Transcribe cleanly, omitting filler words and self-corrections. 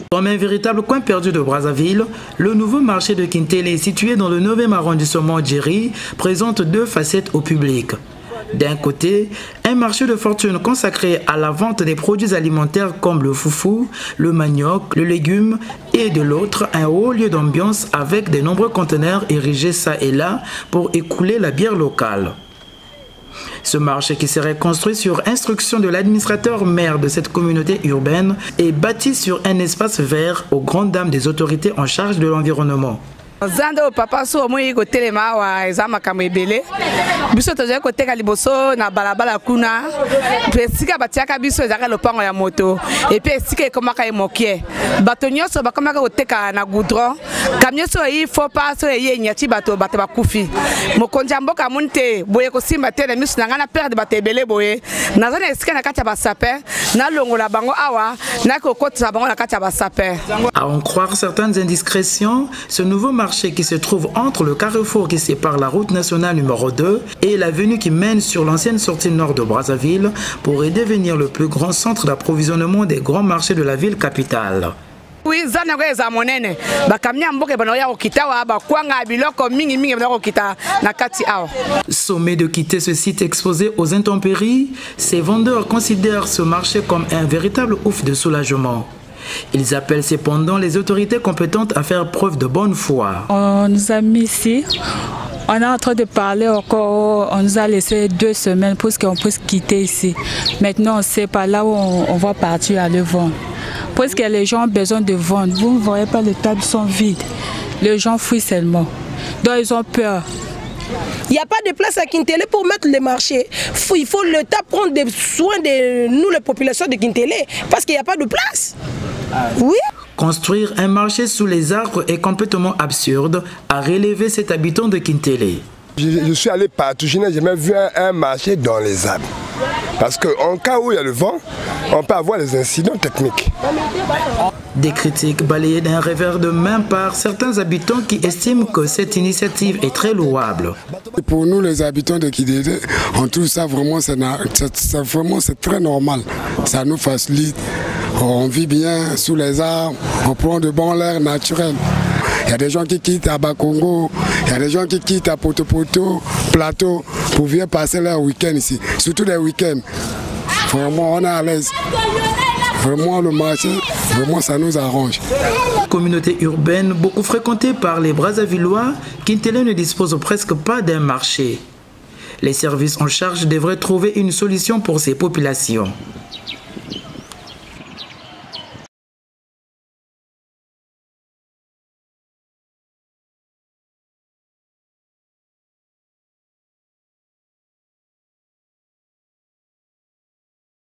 Comme un véritable coin perdu de Brazzaville, le nouveau marché de Kintélé, situé dans le 9e arrondissement d'Djeri, présente deux facettes au public. D'un côté, un marché de fortune consacré à la vente des produits alimentaires comme le foufou, le manioc, le légume, et de l'autre, un haut lieu d'ambiance avec de nombreux conteneurs érigés ça et là pour écouler la bière locale. Ce marché, qui serait construit sur instruction de l'administrateur maire de cette communauté urbaine, est bâti sur un espace vert aux grandes dames des autorités en charge de l'environnement. Zando papa so moi ko telema wa ezama kamebele biso toje ko teka liboso na balabala kuna pesika batiaka biso ezaka lopango ya moto et puis esika ekomaka emokie bato nyonso bakomaka ko teka na goudron camion so yi faut pas so ye nyati bato bakufi mokonzi mboka munte boye ko simba te na miso na ngana perdre bato ebele boye nazana esika na kati ya basaper na longola bango awa na ko kotisa bango na kati ya basaper. À en croire certaines indiscrétions, ce nouveau marché qui se trouve entre le carrefour qui sépare la route nationale numéro 2 et l'avenue qui mène sur l'ancienne sortie nord de Brazzaville pourrait devenir le plus grand centre d'approvisionnement des grands marchés de la ville capitale. Oui, Sommet de quitter ce site exposé aux intempéries, ces vendeurs considèrent ce marché comme un véritable ouf de soulagement. Ils appellent cependant les autorités compétentes à faire preuve de bonne foi. On nous a mis ici, on est en train de parler encore, on nous a laissé 2 semaines pour qu'on puisse quitter ici. Maintenant, on ne sait pas là où on va partir à le vendre. Parce que les gens ont besoin de vendre. Vous ne voyez pas, les tables sont vides. Les gens fuient seulement. Donc ils ont peur. Il n'y a pas de place à Kintélé pour mettre le marché. Il faut l'État prendre soin de nous, les populations de Kintélé, parce qu'il n'y a pas de place. Oui. Construire un marché sous les arbres est complètement absurde, a relevé cet habitant de Kintélé. Je suis allé partout, je n'ai jamais vu un marché dans les arbres. Parce qu'en cas où il y a le vent, on peut avoir des incidents techniques. Des critiques balayées d'un revers de main par certains habitants qui estiment que cette initiative est très louable. Pour nous les habitants de Kintélé, on trouve ça vraiment, c'est très normal. Ça nous facilite. On vit bien sous les arbres, on prend de bon air naturel. Il y a des gens qui quittent à Bakongo, il y a des gens qui quittent à Poto, Plateau, pour venir passer leur week-end ici. Surtout les week-ends. Vraiment, on est à l'aise. Vraiment, le marché, vraiment, ça nous arrange. Communauté urbaine beaucoup fréquentée par les Brazzavillois, Kintélé ne dispose presque pas d'un marché. Les services en charge devraient trouver une solution pour ces populations.